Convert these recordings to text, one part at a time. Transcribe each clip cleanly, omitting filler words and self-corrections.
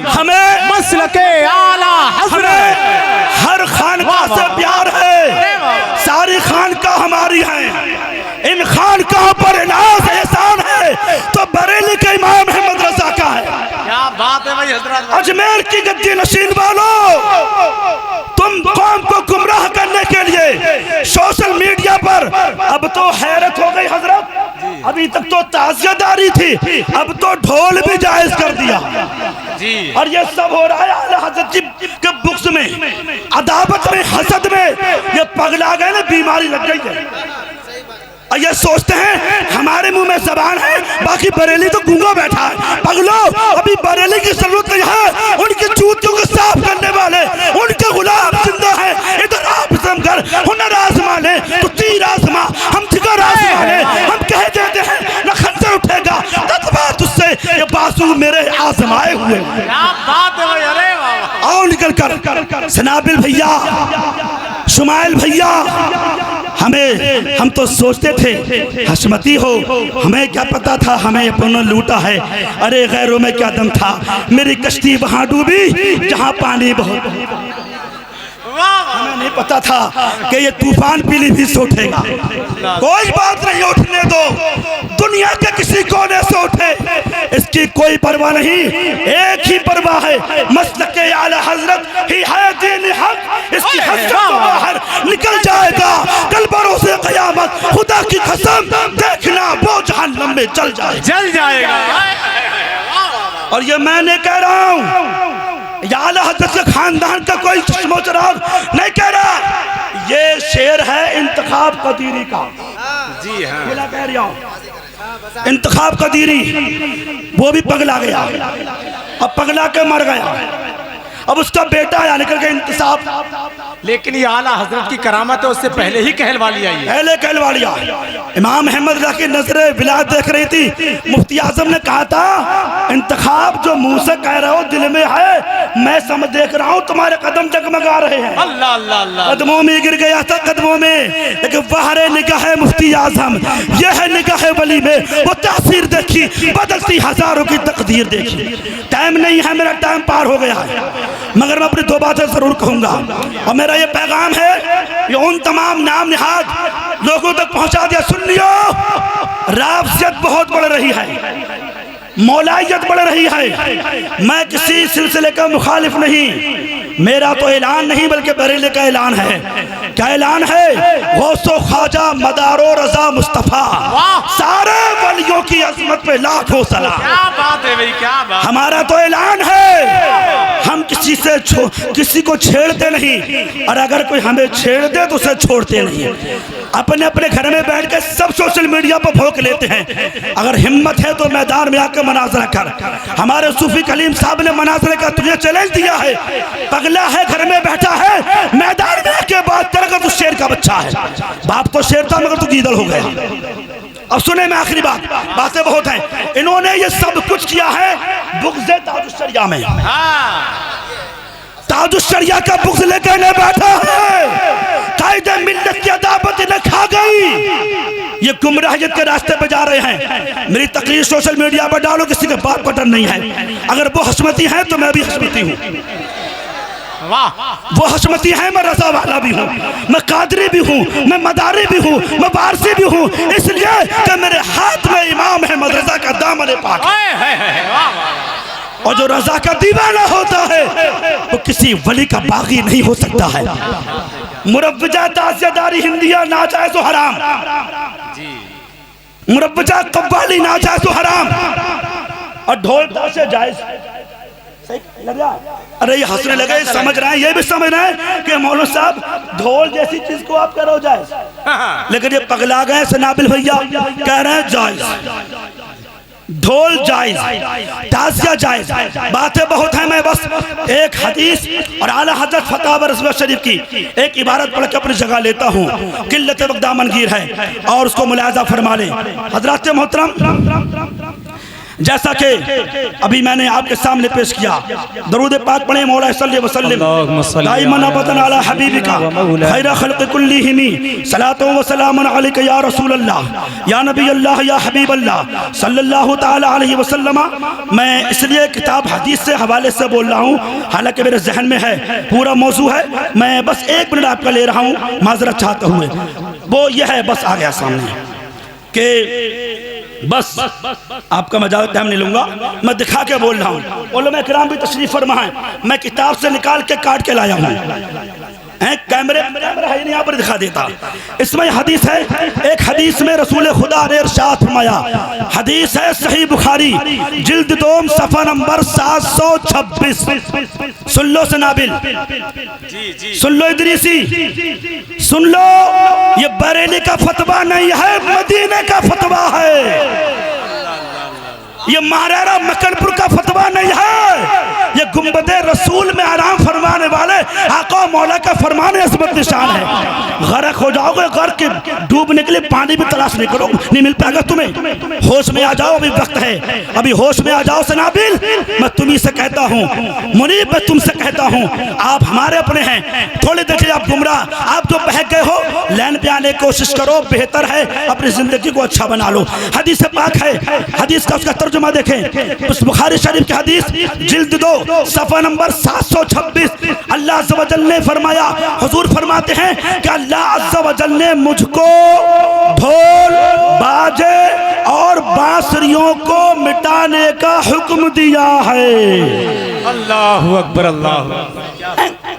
हमें मसलके आला हज़रत हर खानकाह से प्यार है, सारी खानकाह हमारी है। इन खानकाह पर नाज एहसान है तो बरेली का इमाम अहमद रजा का है। क्या बात है भाई हजरत। अजमेर की गद्दी नशीन वालों, तुम कौम को गुमराह करने के लिए सोशल मीडिया पर, अब तो हैरत हो गई हजरत, अभी तक तो ताज़ियादारी थी, अब तो ढोल भी जायज कर दिया जी। और ये सब हो रहा है आला हज़रत जी के बुक्स में, अदावत में, हसद में। ये पगला गए ना, बीमारी लग गई है। और ये सोचते हैं हमारे मुंह में जबान है, बाकी बरेली तो गूंगा बैठा है। पगलो, अभी बरेली की जरूरत नहीं है, उनकी जूतियों को साफ करने वाले उनके गुलाम जिंदा है। इधर आप समझकर हुनर आजमा ले तो तीर आजमा, हम जिगर आजमा ले। हम कह देते हैं न खंजर उठेगा तत्वा तुझसे, ये बासु मेरे आजमाए हुए। क्या बात है भाई। अरे वाह। आओ निकल कर सनाबिल भैया, शुमाइल भैया, हम तो सोचते थे हशमती हो, हमें क्या पता था हमें अपना लूटा है। अरे गैरों में क्या दम था, मेरी कश्ती वहां डूबी जहां पानी बहुत। हमें नहीं पता था कि ये तूफान पीलीभीत से उठेगा। कोई बात नहीं, उठने दो, दुनिया के किसी कोने से उठे, इसकी कोई परवाह नहीं। एक ही परवाह है, मसलके आला हजरत ही है दीन हक। इसकी हसरत तो बाहर निकल जाएगा कल बरोसे क़यामत। खुदा की कसम, देखना वो जहन्नम में जल जाएगा। और ये मैंने कह रहा हूँ, आला हज़रत के खानदान का कोई चश्मो चिराग नहीं कह रहा, ये शेर है इंतखाब कदीरी का। जी हाँ, बोला कह रहा हूँ, इंतखाब कदीरी वो भी पगला गया, अब पगला के मर गया। अब उसका बेटा आया निकल के इंतसाब, लेकिन ये आला हजरत की करामत है, उससे पहले ही कहलवा लिया। ये पहले कहलवा लिया। इमाम अहमद रज़ा की नजरें विलायत देख रही थी। मुफ्ती आजम ने कहा था, इंतखाब जो मुंह से कह रहे हो दिल में है, मैं समझ देख रहा हूँ तुम्हारे कदम जगमगा रहे हैं। अल्लाह अल्लाह अल्लाह। कदमों में गिर गया था, कदमों में, लेकिन वहरे निगाह मुफ्ती आजम, यह है निगाह वली में वो तासीर देखी, बदलती हजारों की तकदीर देखी। टाइम नहीं है, मेरा टाइम पार हो गया है, मगर मैं अपनी दो बातें जरूर कहूंगा। और मेरा ये पैगाम है, ये उन तमाम नाम निहाद लोगों तक पहुंचा दिया। सुन लियो, राफजियत बहुत बढ़ रही है, मौलाइयत बढ़ रही है। मैं किसी सिलसिले का मुखालिफ नहीं, मेरा तो ऐलान नहीं बल्कि बरेली का ऐलान है। क्या ऐलान है? गौसो ख्वाजा मदारो रजा मुस्तफा, सारे वलियों की अजमत पे लाखों सलाम। क्या बात है भाई, क्या बात। हमारा तो ऐलान है, हम किसी को छेड़ते नहीं, और अगर कोई हमें छेड़ दे तो उसे छोड़ते नहीं। अपने अपने घर में बैठ के सब सोशल मीडिया पर भोंक लेते हैं। अगर हिम्मत है तो मैदान में आकर मनाजरा कर। हमारे सूफी कलीम साहब ने मनाजरे का तुझे चैलेंज दिया है, पगला है, घर में बैठा है, मैदान में आके बात करेगा तो शेर का बच्चा है। बाप तो शेर था मगर तू गीदड़ हो गया। अब सुने, मैं आखिरी बातें बहुत हैं। इन्होंने ये सब कुछ किया है बुग़्ज़े ताजुश्शरिया में। ताजुश्शरिया का बुग़्ज़ लेकर ने बैठा है, कायदे मिल्लत की अदावत ने खा गई। ये गुमराहियत के रास्ते पे जा रहे हैं। मेरी तकरीर सोशल मीडिया पर डालो, किसी के बात पटन नहीं है। अगर वो हशमती है तो मैं भी हशमती हूँ, वो हशमती है, मैं रजा वाला भी हूँ, मैं कादरी भी हूँ, मैं मदारी भी हूँ, मैं वारसी भी हूँ, इसलिए कि मेरे हाथ में इमाम अहमद रजा का दामन पाक है। और जो रजा का दीवाना होता है वो किसी वली का बागी नहीं हो सकता है। मुरव्वजा ताज़ियादारी हिंदिया नाजायज़ तो हराम, मुरव्वजा कव्वाली नाजायज़ तो हराम, और ढोल ताशे जायज़। अरे ये हंसने लगे, समझ रहे हैं, ये भी समझ रहे हैं कि मौलाना साहब ढोल जैसी चीज को आप करो जायज, लेकिन ये पगला गए सनाबिल भैया कह रहे हैं जायज, ढोल जायज, ताज़िया जायज। बातें बहुत हैं, मैं बस एक हदीस और आला हज़रत फतवा रसूल शरीफ की एक इबारत पढ़ के अपनी जगह लेता हूँ। किल्लत वक्त दामनगीर है और उसको मुलाज़ा फरमा लें। हज़रात मोहतरम, जैसा कि अभी मैंने आपके सामने पेश किया, दरूद पाक पढ़े, मौला सल्लल्लाहु अलैहि वसल्लम दाइमन अबदन अला हबीबिका खैर खल्क़ कुल्लिहिम सलातो व सलामुन अलैका या रसूल अल्लाह या नबी अल्लाह या हबीब अल्लाह सल्लल्लाहु ताला अलैहि वसल्लम। मैं इसलिए किताब हदीस से हवाले से बोल रहा हूँ, हालांकि मेरे जहन में है, पूरा मौजू है, मैं बस 1 मिनट आपका ले रहा हूँ माजरत चाहते हुए। वो यह है, बस आ गया सामने कि बस आपका मैं ज़्यादा टाइम नहीं लूंगा, मैं दिखा के बोल रहा हूँ। उलमा इकराम भी तशरीफ फरमा है, मैं किताब से निकाल के काट के लाया हूँ। कैमरा है नहीं, यहाँ पर दिखा देता। इसमें हदीस है, एक हदीस में रसूल खुदा ने इरशाद फरमाया, हदीस है सही बुखारी जिल्द 2 सफ़ा नंबर 726। सुन लो सनाबिल, सुन लो इदरीसी, सुन लो, ये बरेली का फतवा नहीं है, मदीने का फतवा है। ये महाराणा मक्कनपुर का फतवा नहीं है, ये गुंबदे रसूल में आराम फरमाने वाले आका मौला का फरमान अज़मत निशान है। गरक हो जाओगे, गर्क के डूबने के लिए पानी भी तलाश नहीं करो, नहीं मिल पाएगा तुम्हें। होश में आ जाओ, अभी वक्त है, अभी होश में आ जाओ सनाबिल। मैं तुम्ही से कहता हूँ मुनीब, मैं तुमसे कहता हूँ, आप हमारे अपने हैं, थोड़े देखिए आप गुमराह, आप जो बहक गए हो लाइन पे आने की कोशिश करो, बेहतर है, अपनी जिंदगी को अच्छा बना लो। हदीस पाक है, हदीस का उसका तर्जुमा देखें, उस बुखारी शरीफ की हदीस जिल्द 2 सफ़ा नंबर 726। अल्लाह अज़्ज़ व जल ने फरमाया, हुजूर फरमाते हैं कि अल्लाह अज़्ज़ व जल ने मुझको ढोल, बाजे और बांसुरियों को मिटाने का हुक्म दिया है। अल्लाहु अकबर, अल्लाह।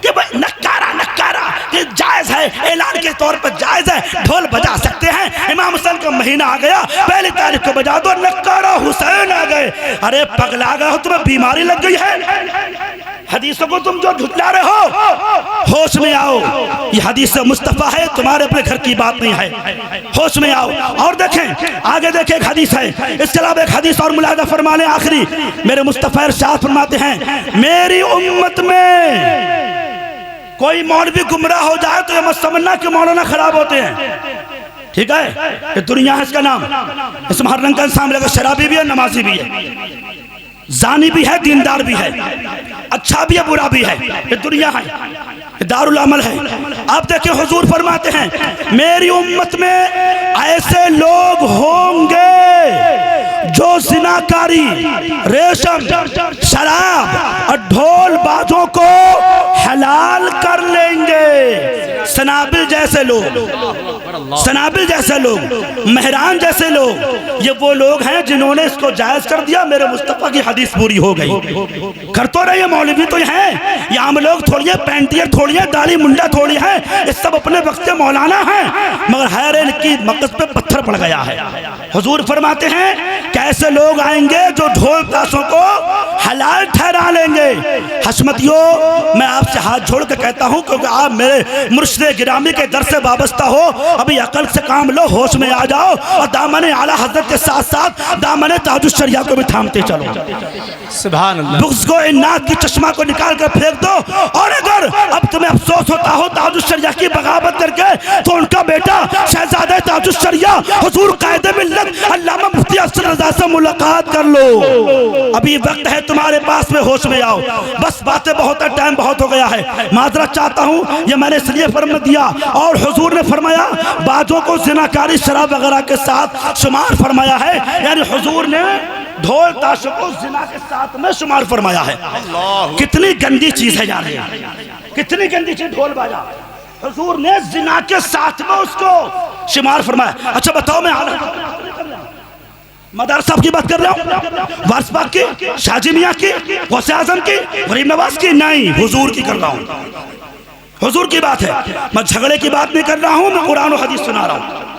कि भाई नक्कारा नक्कारा कि जायज है, ऐलान के तौर पर जायज है, ढोल बजा सकते हैं। इमाम हुसैन का महीना आ गया, पहली तारीख को बजा दो, नक्कारा हुसैन आ गए। अरे पगला गए हो, तुम्हें बीमारी लग गई है? हदीसों को तुम जो झुठला रहे हो, होश में आओ। ये हदीस मुस्तफा है, तुम्हारे अपने घर की बात नहीं है, होश में आओ। और देखें आगे, देखें एक हदीस है, इसके अलावा एक हदीस और मुलाहिजा फरमा लें। आखिरी मेरे मुस्तफा इरशाद फरमाते हैं, मेरी उम्मत में कोई मौलवी गुमराह हो जाए तो ये मत समझना कि मौलाना खराब होते हैं, ठीक है? ये दुनिया है, इसका नाम, इसमें हर रंग का इंसान मिलेगा, शराबी भी है, नमाजी भी है, जानी भी है, दीनदार भी है, अच्छा भी है, बुरा भी है। ये दुनिया है, ये दारुल अमल है। आप देखें हुजूर फरमाते हैं, मेरी उम्मत में ऐसे लोग होंगे जो जिनाकारी, रेशम, शराब और ढोल बाजों को हलाल कर लेंगे। सनाबिल जैसे लोग, सनाबिल जैसे लोग, मेहरान जैसे लोग, ये वो लोग हैं जिन्होंने इसको जायज कर दिया। मेरे मुस्तफा की हदीस पूरी हो गई। कर तो रहे मौलवी तो हैं, ये आम लोग थोड़ी है, पैंटियर थोड़ी है, दाढ़ी मुंडा थोड़ी है, ये सब अपने वक्त के मौलाना हैं, मगर हैर इनकी मकसद पे पत्थर पड़ गया है। हुजूर फरमाते हैं कैसे लोग आएंगे जो ढोल ताशों को हलाल ठहरा लेंगे। हशमतियों, मैं आपसे हाथ जोड़ के कहता हूँ, क्योंकि आप मेरे मुर्शिद गिरामी के दर से वाबस्ता हो, अभी अकल से काम लो, होश में आ जाओ और दामन आला हजरत के साथ साथ दामन ताजुश शरिया को भी थामते चलो। सुभान अल्लाह। बुग़्ज़ को, इन्नात की चश्मा को निकाल कर फेंक दो। और अगर अब तुम्हें अफसोस होता हो ताजुश शरिया की बगावत करके, तो उनका बेटा शहजादा ताजुश शरिया हुजूर कायदे मिल्लत अल्लामा मुफ्ती असद रज़ा से मुलाकात कर लो। अभी वक्त है तुम्हारे पास में, होश में आओ। बस बातें बहुत है, टाइम बहुत हो गया है, माजरत चाहता हूँ, ये मैंने इसलिए फरमा दिया। और हुजूर ने फरमाया बाजों को जिनाकारी, शराब वगैरह के साथ शुमार फरमाया है, यानी हुजूर ने ढोल ताशों को जिना के साथ में शुमार फरमाया है। कितनी गंदी चीज है यार, कितनी गंदी चीज ढोल बाजा। हुजूर ने जिना के साथ में उसको शुमार फरमाया। अच्छा बताओ, मैं मदार साहब की बात कर रहा हूँ, वारिस पाक की, शाजी मियाँ की, गौसे आजम की, गरीब नवाज की? नहीं, हुजूर की कर रहा हूँ, हुजूर की बात है। मैं झगड़े की बात नहीं कर रहा हूँ, मैं कुरान और हदीस सुना रहा हूँ।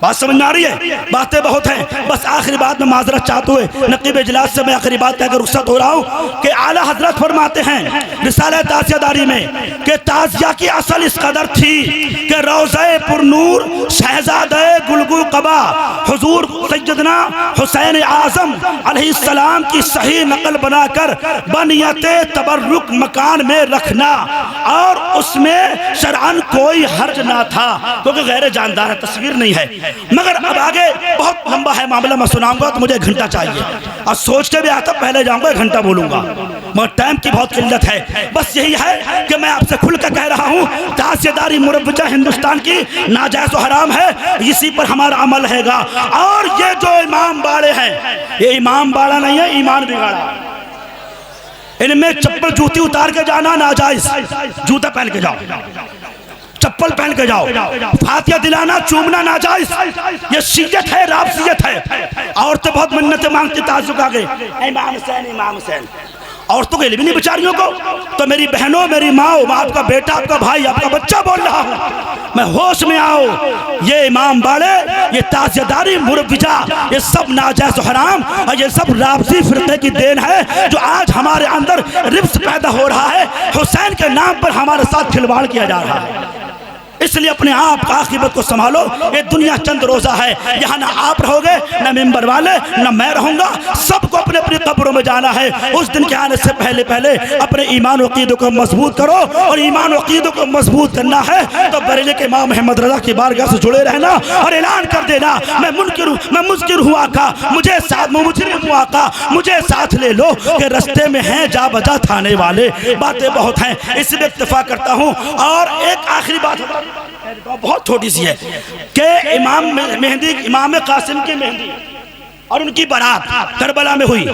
बात समझ में आ रही है? बातें बहुत हैं, बस आखिरी बात में माजरत चाहते हुए नकीब इजलास से मैं आखिरी बात कहकर रुखसत हो रहा हूँ कि आला हजरत फरमाते हैं रिसाला ताज़ियादारी में कि ताज़िया की असल इस कदर थी कि रोज़े पुरनूर शहजादे गुलगु कबा हुजूर सैयदना हुसैन आज़म अलैहिस्सलाम की सही नकल बनाकर बनियते तबर्रुक मकान में रखना, और उसमें शरअन कोई हर्ज ना था, क्योंकि गैर जानदार तस्वीर नहीं है। मगर अब आगे बहुत लंबा है मामला, मैं सुनाऊंगा तो मुझे 1 घंटा चाहिए और सोच के भी आता पहले जाऊंगा 1 घंटा बोलूंगा, मगर टाइम की बहुत किल्लत है। बस यही है कि मैं आपसे खुल कर कह रहा हूँ, तासिरदारी मुरव्वजा हिंदुस्तान की नाजायज और हराम है, इसी पर हमारा अमल हैगा। और ये जो इमाम बाड़े हैं, ये इमाम बाड़ा नहीं है, ईमान बिगाड़ा। इनमें चप्पल जूती उतार के जाना नाजायज, जूता पहन के जाओ, चप्पल पहन के जाओ, फातिया दिलाना चूमना नाजायज, ये शियत है, राबसियत है। औरतें बहुत मिन्नतें मांगती ताजुक आगे, इमाम हुसैन इमाम हुसैन। औरतों के लिए भी नहीं बेचारियों को, तो मेरी बहनों, मेरी माओ, मैं आपका बेटा, आपका भाई, आपका बच्चा बोल रहा हूँ, मैं होश में आओ। ये इमाम बाड़े, ये ताजियादारी मुरव्विजा, ये सब नाजायज हराम और ये सब राबसी फिरके की देन है, जो आज हमारे अंदर रिब्स पैदा हो रहा है। हुसैन के नाम पर हमारे साथ खिलवाड़ किया जा रहा है। इसलिए अपने आप का आखिरत को संभालो। ये दुनिया चंद रोजा है, यहाँ ना आप रहोगे, ना मेंबर वाले, ना मैं रहूंगा, सबको अपने अपनी कब्रों में जाना है। उस दिन के आने से पहले पहले अपने ईमान और अकीदों को मजबूत करो, और ईमान और अकीदों को मजबूत करना है तो बरेली के इमाम अहमद रजा की बारगाह से जुड़े रहना और ऐलान कर देना, मैं मुनकिर हूँ आका, मुझे साथ मुजरिम हूँ आका, मुझे साथ ले लो कि रस्ते में हैं जा बजा थाने वाले। बातें बहुत हैं, इसलिए इत्तेफा करता हूँ। और एक आखिरी बात बहुत छोटी सी है कि इमाम मेहंदी, इमाम कासिम की मेहंदी और उनकी बारात करबला में हुई,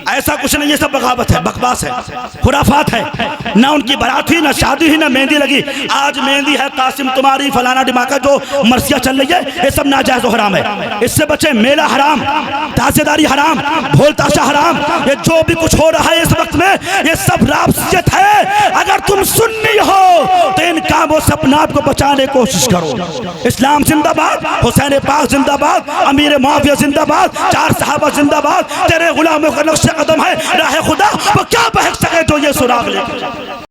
ऐसा कुछ नहीं, ये सब बगावत है, बकवास है, खुराफात है। ना उनकी बारात हुई, ना शादी हुई, ना मेहंदी लगी। आज मेहंदी है कासिम तुम्हारी फलाना दिमागा जो मर्सिया चल रही है, ये सब नाजायज हराम है। इससे बचे। मेला हराम, तासेदारी हराम, ढोल ताशा हराम, ये जो भी कुछ हो रहा है इस वक्त में, ये सब राबसियत है। अगर तुम सुन्नी हो तो इन कामों से अपने आप को बचाने की कोशिश करो। इस्लाम जिंदाबाद, हुसैन पाक जिंदाबाद, अमीर मुआविया जिंदाबाद, 4 सहाबा जिंदाबाद। तेरे गुलामों का नक्शे कदम है राह खुदा, वो क्या बहक सके जो ये सुराग ले।